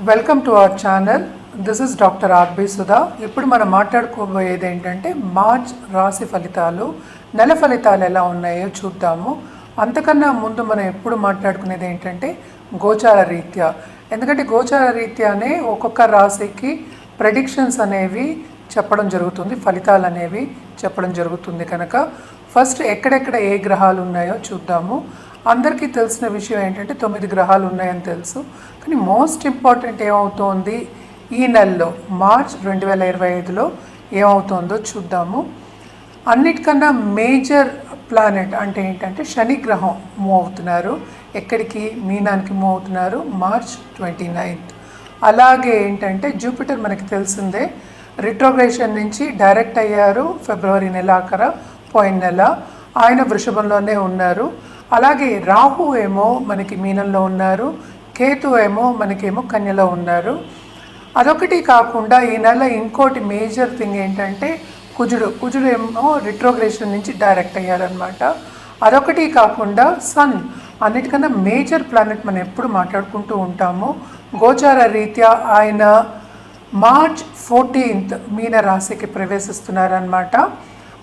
Welcome to our channel. This is doctor RB Sudha. ఇప్పుడు మనం మాట్లాడుకోబోయేది ఏంటంటే మార్చ్ రాశి ఫలితాలు, నెల ఫలితాలు ఎలా ఉన్నాయో చూద్దాము. అంతకన్నా ముందు మనం ఎప్పుడు మాట్లాడుకునేది ఏంటంటే గోచార రీత్యా. ఎందుకంటే గోచార రీత్యానే ఒక్కొక్క రాశికి ప్రెడిక్షన్స్ అనేవి చెప్పడం జరుగుతుంది, ఫలితాలు అనేవి చెప్పడం జరుగుతుంది. కనుక ఫస్ట్ ఎక్కడెక్కడ ఏ గ్రహాలు ఉన్నాయో చూద్దాము. అందరికీ తెలిసిన విషయం ఏంటంటే 9 గ్రహాలు ఉన్నాయని తెలుసు. కానీ మోస్ట్ ఇంపార్టెంట్ ఏమవుతోంది ఈ నెలలో మార్చ్ 2025లో ఏమవుతుందో చూద్దాము. అన్నిటికన్నా మేజర్ ప్లానెట్ అంటే ఏంటంటే శని గ్రహం మూవ్ అవుతున్నారు. ఎక్కడికి? మీనానికి మూవ్ అవుతున్నారు మార్చ్ 29th. అలాగే ఏంటంటే జూపిటర్ మనకి తెలిసిందే రిట్రోగ్రేషన్ నుంచి డైరెక్ట్ అయ్యారు ఫిబ్రవరి నెలాఖర పోయిన నెల. ఆయన వృషభంలోనే ఉన్నారు. అలాగే రాహు ఏమో మనకి మీనంలో ఉన్నారు, కేతు ఏమో మనకేమో కన్యలో ఉన్నారు. అదొకటి కాకుండా ఈ నెల ఇంకోటి మేజర్ థింగ్ ఏంటంటే కుజుడు ఏమో రిట్రోగ్రేషన్ నుంచి డైరెక్ట్ అయ్యారనమాట. అదొకటి కాకుండా సన్ అన్నిటికన్నా మేజర్ ప్లానెట్ మనం ఎప్పుడు మాట్లాడుకుంటూ ఉంటాము. గోచార రీత్యా ఆయన మార్చ్ 14th మీన రాశికి ప్రవేశిస్తున్నారనమాట.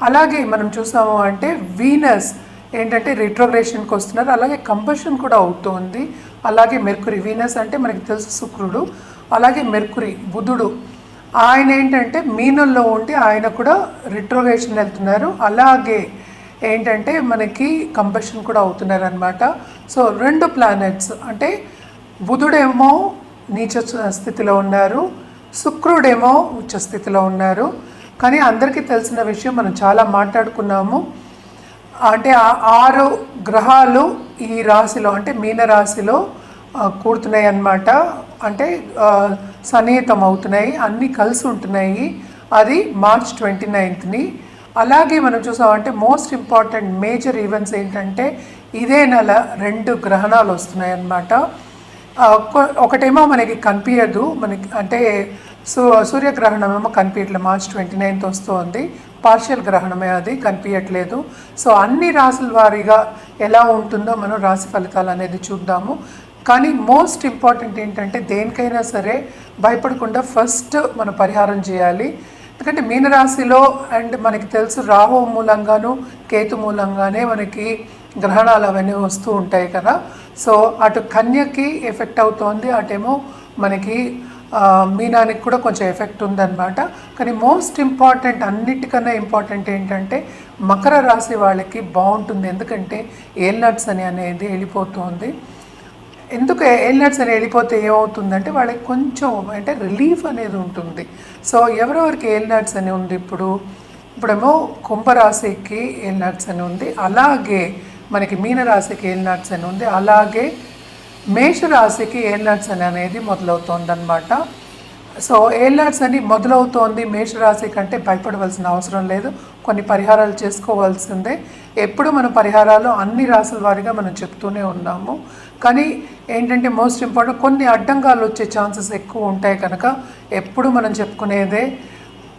అలాగే మనం చూసాము అంటే వీనస్ ఏంటంటే రిట్రోగ్రేషన్కి వస్తున్నారు. అలాగే కంబషన్ కూడా అవుతోంది. అలాగే మెర్కురీ, వీనస్ అంటే మనకి తెలుసు శుక్రుడు, అలాగే మెర్కురీ బుధుడు ఆయన ఏంటంటే మీనంలో ఉండి ఆయన కూడా రిట్రోగ్రేషన్ వెళ్తున్నారు. అలాగే ఏంటంటే మనకి కంబషన్ కూడా అవుతున్నారు అనమాట. సో 2 ప్లానెట్స్ అంటే బుధుడేమో నీచ స్థితిలో ఉన్నారు, శుక్రుడేమో ఉచ్చ స్థితిలో ఉన్నారు. కానీ అందరికీ తెలిసిన విషయం మనం చాలా మాట్లాడుకున్నాము అంటే 6 గ్రహాలు ఈ రాశిలో అంటే మీన రాశిలో కూడుతున్నాయి అన్నమాట. అంటే సన్నిహితం అవుతున్నాయి, అన్నీ కలిసి ఉంటున్నాయి. అది మార్చ్ 29th. అలాగే మనం చూసామంటే మోస్ట్ ఇంపార్టెంట్ మేజర్ ఈవెంట్స్ ఏంటంటే ఇదే నెల 2 గ్రహణాలు వస్తున్నాయి అన్నమాట. ఒకటేమో మనకి కనిపించదు, మనకి అంటే సూర్యగ్రహణం ఏమో కనిపించట్లేదు, మార్చ్ 29th వస్తుంది. పార్షియల్ గ్రహణమే, అది కనిపించట్లేదు. సో అన్ని రాశుల వారీగా ఎలా ఉంటుందో మనం రాశి ఫలితాలు అనేది చూద్దాము. కానీ మోస్ట్ ఇంపార్టెంట్ ఏంటంటే దేనికైనా సరే భయపడకుండా ఫస్ట్ మనం పరిహారం చేయాలి. ఎందుకంటే మీనరాశిలో అండ్ మనకి తెలుసు రాహు మూలంగాను కేతు మూలంగానే మనకి గ్రహణాలు అవన్నీ వస్తూ ఉంటాయి కదా. సో అటు కన్యకి ఎఫెక్ట్ అవుతోంది, అటేమో మనకి మీనానికి కూడా కొంచెం ఎఫెక్ట్ ఉందన్నమాట. కానీ మోస్ట్ ఇంపార్టెంట్ అన్నిటికన్నా ఇంపార్టెంట్ ఏంటంటే మకర రాశి వాళ్ళకి బాగుంటుంది. ఎందుకంటే ఏల్నట్స్ అనేది వెళ్ళిపోతుంది. ఎందుకు ఏల్నట్స్ అని వెళ్ళిపోతే ఏమవుతుందంటే వాళ్ళకి కొంచెం అంటే రిలీఫ్ అనేది ఉంటుంది. సో ఎవరెవరికి ఏల్నట్స్ అని ఉంది ఇప్పుడేమో కుంభరాశికి ఏల్నట్స్ అని ఉంది, అలాగే మనకి మీనరాశికి ఏల్నట్స్ అని ఉంది, అలాగే మేషరాశికి ఏల్నట్స్ అనేది మొదలవుతోంది అనమాట. సో ఏల్నట్స్ అని మొదలవుతోంది మేషరాశి కంటే భయపడవలసిన అవసరం లేదు. కొన్ని పరిహారాలు చేసుకోవాల్సిందే. ఎప్పుడు మన పరిహారాలు అన్ని రాశుల వారిగా మనం చెప్తూనే ఉన్నాము. కానీ ఏంటంటే మోస్ట్ ఇంపార్టెంట్ కొన్ని అడ్డంగాలు వచ్చే ఛాన్సెస్ ఎక్కువ ఉంటాయి. కనుక ఎప్పుడు మనం చెప్పుకునేదే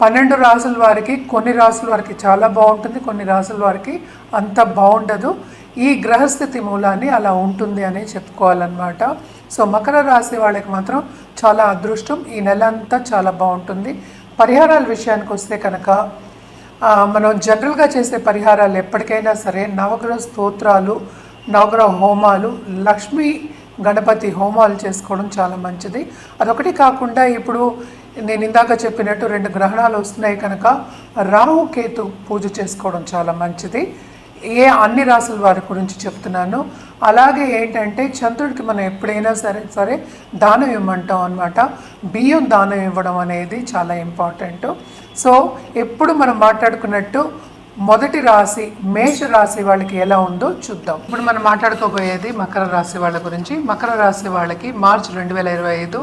12 రాశుల వారికి కొన్ని రాశుల వారికి చాలా బాగుంటుంది, కొన్ని రాశుల వారికి అంత బాగుండదు. ఈ గ్రహస్థితి మూలాన్ని అలా ఉంటుంది అని చెప్పుకోవాలన్నమాట. సో మకర రాశి వాళ్ళకి మాత్రం చాలా అదృష్టం, ఈ నెల అంతా చాలా బాగుంటుంది. పరిహారాల విషయానికి వస్తే కనుక మనం జనరల్గా చేసే పరిహారాలు ఎప్పటికైనా సరే నవగ్రహ స్తోత్రాలు, నవగ్రహ హోమాలు, లక్ష్మీ గణపతి హోమాలు చేసుకోవడం చాలా మంచిది. అదొకటి కాకుండా ఇప్పుడు నేను ఇందాక చెప్పినట్టు 2 గ్రహణాలు వస్తున్నాయి కనుక రాహు కేతు పూజ చేసుకోవడం చాలా మంచిది. అన్ని రాసుల వారి గురించి చెప్తున్నాను. అలాగే ఏంటంటే చంద్రుడికి మనం ఎప్పుడైనా సరే దానం ఇవ్వమంటాం అనమాట. బియ్యం దానం ఇవ్వడం అనేది చాలా ఇంపార్టెంట్. సో ఎప్పుడు మనం మాట్లాడుకున్నట్టు మొదటి రాశి మేష రాశి వాళ్ళకి ఎలా ఉందో చూద్దాం. ఇప్పుడు మనం మాట్లాడుకోబోయేది మకర రాశి వాళ్ళ గురించి. మకర రాశి వాళ్ళకి మార్చ్ 2025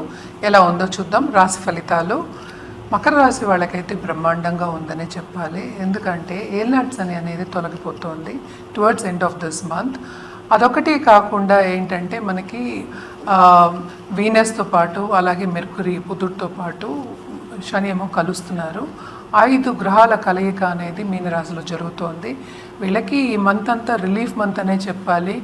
ఎలా ఉందో చూద్దాం. రాశి ఫలితాలు మకర రాశి వాళ్ళకైతే బ్రహ్మాండంగా ఉందనే చెప్పాలి. ఎందుకంటే ఏల్నట్స్ అనేది తొలగిపోతుంది towards end of this month. అదొకటి కాకుండా ఏంటంటే మనకి వీనస్తో పాటు అలాగే మెర్కురీ బుధుడితో పాటు శని ఏమో కలుస్తున్నారు. 5 గ్రహాల కలయిక అనేది మీనరాశిలో జరుగుతోంది. వీళ్ళకి ఈ మంత్ అంతా రిలీఫ్ మంత్ అనే చెప్పాలి.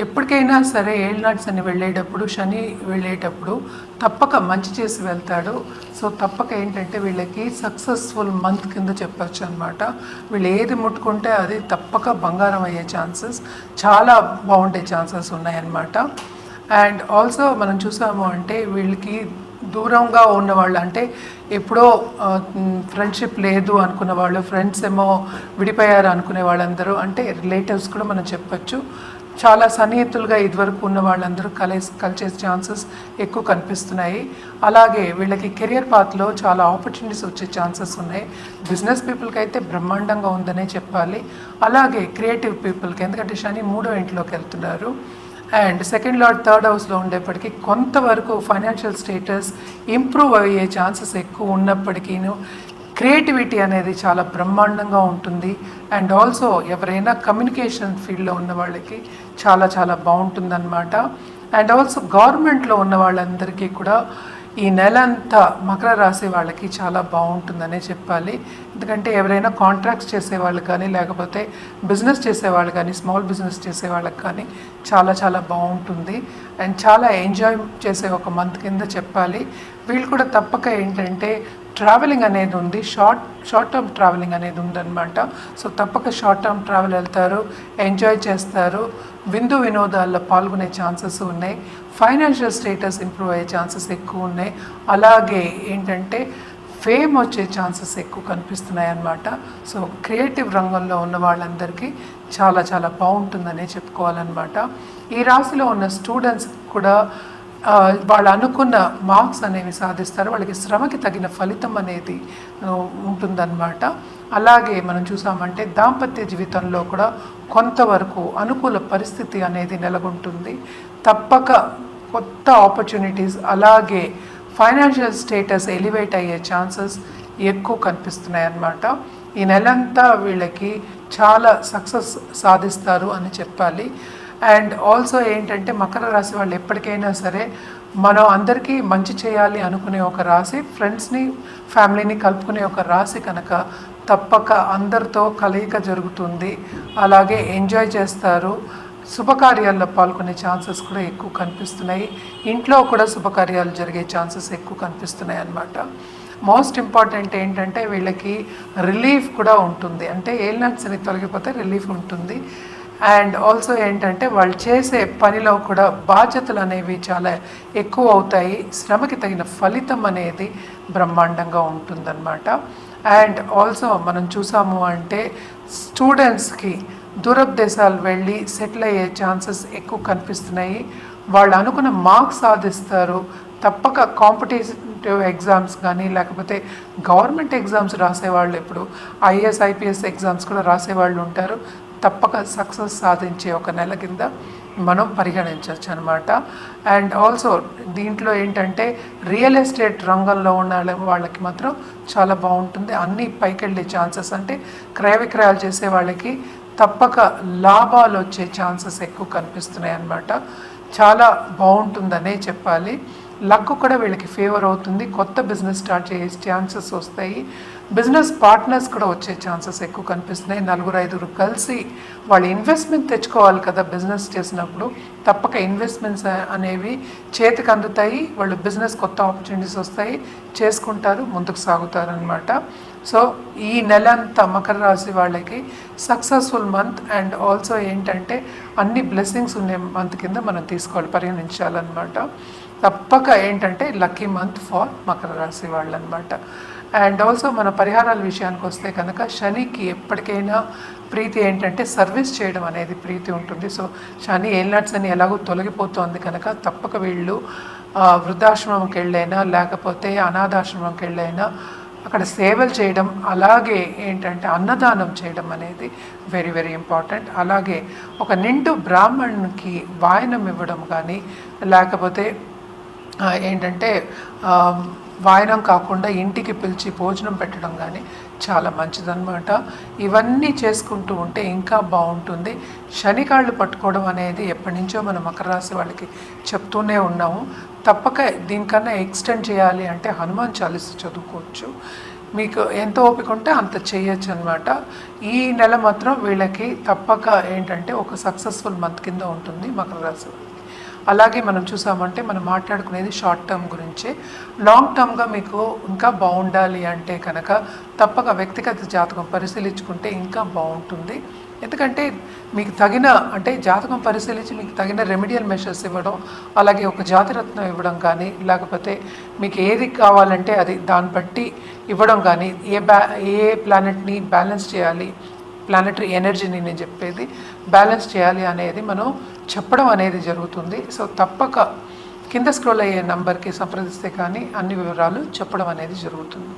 ఎప్పటికైనా సరే ఏళ్ళనాటి శని వెళ్ళేటప్పుడు, శని వెళ్ళేటప్పుడు తప్పక మంచి చేసి వెళ్తాడు. సో తప్పక ఏంటంటే వీళ్ళకి సక్సెస్ఫుల్ మంత్ కింద చెప్పచ్చు అనమాట. వీళ్ళు ఏది ముట్టుకుంటే అది తప్పక బంగారం అయ్యే ఛాన్సెస్, చాలా బాగుండే ఛాన్సెస్ ఉన్నాయన్నమాట. అండ్ ఆల్సో మనం చూసాము అంటే వీళ్ళకి దూరంగా ఉన్నవాళ్ళు, అంటే ఎప్పుడో ఫ్రెండ్షిప్ లేదు అనుకున్న వాళ్ళు, ఫ్రెండ్స్ ఏమో విడిపోయారు అనుకునే వాళ్ళందరూ, అంటే రిలేటివ్స్ కూడా మనం చెప్పచ్చు, చాలా సన్నిహితులుగా ఇదివరకు ఉన్న వాళ్ళందరూ కలిసే ఛాన్సెస్ ఎక్కువ కనిపిస్తున్నాయి. అలాగే వీళ్ళకి కెరియర్ పాత్లో చాలా ఆపర్చునిటీస్ వచ్చే ఛాన్సెస్ ఉన్నాయి. బిజినెస్ పీపుల్కి అయితే బ్రహ్మాండంగా ఉందనే చెప్పాలి. అలాగే క్రియేటివ్ పీపుల్కి, ఎందుకంటే శని 3వ ఇంట్లోకి వెళ్తున్నారు అండ్ సెకండ్ లార్డ్ 3rd హౌస్లో ఉండేప్పటికీ కొంతవరకు ఫైనాన్షియల్ స్టేటస్ ఇంప్రూవ్ అయ్యే ఛాన్సెస్ ఎక్కువ ఉన్నప్పటికీ క్రియేటివిటీ అనేది చాలా బ్రహ్మాండంగా ఉంటుంది. అండ్ ఆల్సో ఎవరైనా కమ్యూనికేషన్ ఫీల్డ్లో ఉన్న వాళ్ళకి చాలా చాలా బాగుంటుందన్నమాట. అండ్ ఆల్సో గవర్నమెంట్లో ఉన్న వాళ్ళందరికీ కూడా ఈ నెల అంతా మకర రాశి వాళ్ళకి చాలా బాగుంటుందనే చెప్పాలి. ఎందుకంటే ఎవరైనా కాంట్రాక్ట్స్ చేసేవాళ్ళు కానీ, లేకపోతే బిజినెస్ చేసేవాళ్ళు కానీ, స్మాల్ బిజినెస్ చేసే వాళ్ళకి కానీ చాలా చాలా బాగుంటుంది అండ్ చాలా ఎంజాయ్ చేసే ఒక మంత్ కింద చెప్పాలి. వీళ్ళు కూడా తప్పక ఏంటంటే ట్రావెలింగ్ అనేది ఉంది, షార్ట్ టర్మ్ ట్రావెలింగ్ అనేది ఉందన్నమాట. సో తప్పక షార్ట్ టర్మ్ ట్రావెల్ వెళ్తారు, ఎంజాయ్ చేస్తారు, విందు వినోదాల్లో పాల్గొనే ఛాన్సెస్ ఉన్నాయి, ఫైనాన్షియల్ స్టేటస్ ఇంప్రూవ్ అయ్యే ఛాన్సెస్ ఎక్కువ ఉన్నాయి. అలాగే ఏంటంటే ఫేమ్ వచ్చే ఛాన్సెస్ ఎక్కువ కనిపిస్తున్నాయి అన్నమాట. సో క్రియేటివ్ రంగంలో ఉన్న వాళ్ళందరికీ చాలా చాలా బాగుంటుందనే చెప్పుకోవాలన్నమాట. ఈ రాశిలో ఉన్న స్టూడెంట్స్ కూడా వాళ్ళు అనుకున్న మార్క్స్ అనేవి సాధిస్తారు, వాళ్ళకి శ్రమకి తగిన ఫలితం అనేది ఉంటుందన్నమాట. అలాగే మనం చూసామంటే దాంపత్య జీవితంలో కూడా కొంతవరకు అనుకూల పరిస్థితి అనేది నెలకొంటుంది. తప్పక కొత్త ఆపర్చునిటీస్, అలాగే ఫైనాన్షియల్ స్టేటస్ ఎలివేట్ అయ్యే ఛాన్సెస్ ఎక్కువ కనిపిస్తున్నాయి అన్నమాట. ఈ నెలంతా వీళ్ళకి చాలా సక్సెస్ సాధిస్తారు అని చెప్పాలి. అండ్ ఆల్సో ఏంటంటే మకర రాశి వాళ్ళు ఎప్పటికైనా సరే మనం అందరికీ మంచి చేయాలి అనుకునే ఒక రాశి, ఫ్రెండ్స్ని ఫ్యామిలీని కలుపుకునే ఒక రాశి కనుక తప్పక అందరితో కలయిక జరుగుతుంది, అలాగే ఎంజాయ్ చేస్తారు, శుభకార్యాల్లో పాల్గొనే ఛాన్సెస్ కూడా ఎక్కువ కనిపిస్తున్నాయి, ఇంట్లో కూడా శుభకార్యాలు జరిగే ఛాన్సెస్ ఎక్కువ కనిపిస్తున్నాయి అన్నమాట. మోస్ట్ ఇంపార్టెంట్ ఏంటంటే వీళ్ళకి రిలీఫ్ కూడా ఉంటుంది, అంటే ఏలినాటి శని తొలగిపోతే రిలీఫ్ ఉంటుంది. అండ్ ఆల్సో ఏంటంటే వాళ్ళు చేసే పనిలో కూడా బాధ్యతలు అనేవి చాలా ఎక్కువ అవుతాయి, శ్రమకి తగిన ఫలితం అనేది బ్రహ్మాండంగా ఉంటుందన్నమాట. అండ్ ఆల్సో మనం చూసాము అంటే స్టూడెంట్స్కి దూరదేశాలు వెళ్ళి సెటిల్ అయ్యే ఛాన్సెస్ ఎక్కువ కనిపిస్తున్నాయి, వాళ్ళు అనుకున్న మార్క్స్ సాధిస్తారు, తప్పక కాంపిటేటివ్ ఎగ్జామ్స్ కానీ లేకపోతే గవర్నమెంట్ ఎగ్జామ్స్ రాసేవాళ్ళు, ఇప్పుడు ఐఏఎస్ ఐపీఎస్ ఎగ్జామ్స్ కూడా రాసేవాళ్ళు ఉంటారు, తప్పక సక్సెస్ సాధించే ఒక నెల కింద మనం పరిగణించవచ్చు అనమాట. అండ్ ఆల్సో దీంట్లో ఏంటంటే రియల్ ఎస్టేట్ రంగంలో ఉన్న వాళ్ళకి మాత్రం చాలా బాగుంటుంది, అన్ని పైకెళ్ళే ఛాన్సెస్, అంటే క్రయ విక్రయాలు చేసే వాళ్ళకి తప్పక లాభాలు వచ్చే ఛాన్సెస్ ఎక్కువ కనిపిస్తున్నాయి అన్నమాట. చాలా బాగుంటుందనే చెప్పాలి. లక్ కూడా వీళ్ళకి ఫేవర్ అవుతుంది, కొత్త బిజినెస్ స్టార్ట్ చేసే ఛాన్సెస్ వస్తాయి, బిజినెస్ పార్ట్నర్స్ కూడా వచ్చే ఛాన్సెస్ ఎక్కువ కనిపిస్తున్నాయి. 4-5 కలిసి వాళ్ళు ఇన్వెస్ట్మెంట్ తెచ్చుకోవాలి కదా బిజినెస్ చేసినప్పుడు, తప్పక ఇన్వెస్ట్మెంట్స్ అనేవి చేతికి అందుతాయి, వాళ్ళు బిజినెస్ కొత్త ఆపర్చునిటీస్ వస్తాయి, చేసుకుంటారు, ముందుకు సాగుతారు అనమాట. సో ఈ నెల అంతా మకర రాశి వాళ్ళకి సక్సెస్ఫుల్ మంత్. అండ్ ఆల్సో ఏంటంటే అన్ని బ్లెస్సింగ్స్ ఉండే మంత్ కింద మనం తీసుకోవాలి, పరిగణించాలన్నమాట. తప్పక ఏంటంటే లక్కీ మంత్ ఫార్ మకర రాశి వాళ్ళు అనమాట. అండ్ ఆల్సో మన పరిహారాల విషయానికి వస్తే కనుక శనికి ఎప్పటికైనా ప్రీతి ఏంటంటే సర్వీస్ చేయడం అనేది ప్రీతి ఉంటుంది. సో శని ఏలినాటి శని ఎలాగో తొలగిపోతుంది కనుక తప్పక వీళ్ళు వృద్ధాశ్రమంకి వెళ్ళైనా లేకపోతే అనాథాశ్రమంకి వెళ్ళైనా అక్కడ సేవలు చేయడం, అలాగే ఏంటంటే అన్నదానం చేయడం అనేది వెరీ వెరీ ఇంపార్టెంట్. అలాగే ఒక నిండు బ్రాహ్మణునికి వాయనం ఇవ్వడం కానీ లేకపోతే ఏంటంటే వాయనం కాకుండా ఇంటికి పిలిచి భోజనం పెట్టడం కానీ చాలా మంచిదన్నమాట. ఇవన్నీ చేసుకుంటూ ఉంటే ఇంకా బాగుంటుంది. శనికాళ్ళు పట్టుకోవడం అనేది ఎప్పటి నుంచో మనం మకర రాశి వాళ్ళకి చెప్తూనే ఉన్నాము. తప్పక దీనికన్నా ఎక్స్టెండ్ చేయాలి అంటే హనుమాన్ చాలీస చదువుకోవచ్చు. మీకు ఎంత ఓపిక ఉంటే అంత చేయొచ్చు అనమాట. ఈ నెల మాత్రం వీళ్ళకి తప్పక ఏంటంటే ఒక సక్సెస్ఫుల్ మంత్ కింద ఉంటుంది మకర రాశి వాళ్ళకి. అలాగే మనం చూసామంటే మనం మాట్లాడుకునేది షార్ట్ టర్మ్ గురించే. లాంగ్ టర్మ్గా మీకు ఇంకా బాగుండాలి అంటే కనుక తప్పక వ్యక్తిగత జాతకం పరిశీలించుకుంటే ఇంకా బాగుంటుంది. ఎందుకంటే మీకు తగిన అంటే జాతకం పరిశీలించి మీకు తగిన రెమెడియల్ మెషర్స్ ఇవ్వడం, అలాగే ఒక జాతిరత్నం ఇవ్వడం కానీ, లేకపోతే మీకు ఏది కావాలంటే అది దాన్ని బట్టి ఇవ్వడం కానీ, ఏ ప్లానెట్ని బ్యాలెన్స్ చేయాలి, ప్లానెటరీ ఎనర్జీని నేను చెప్పేది బ్యాలెన్స్ చేయాలి అనేది మనం చెప్పడం అనేది జరుగుతుంది. సో తప్పక కింద స్క్రోల్ అయ్యే నంబర్కి సంప్రదిస్తే కానీ అన్ని వివరాలు చెప్పడం అనేది జరుగుతుంది.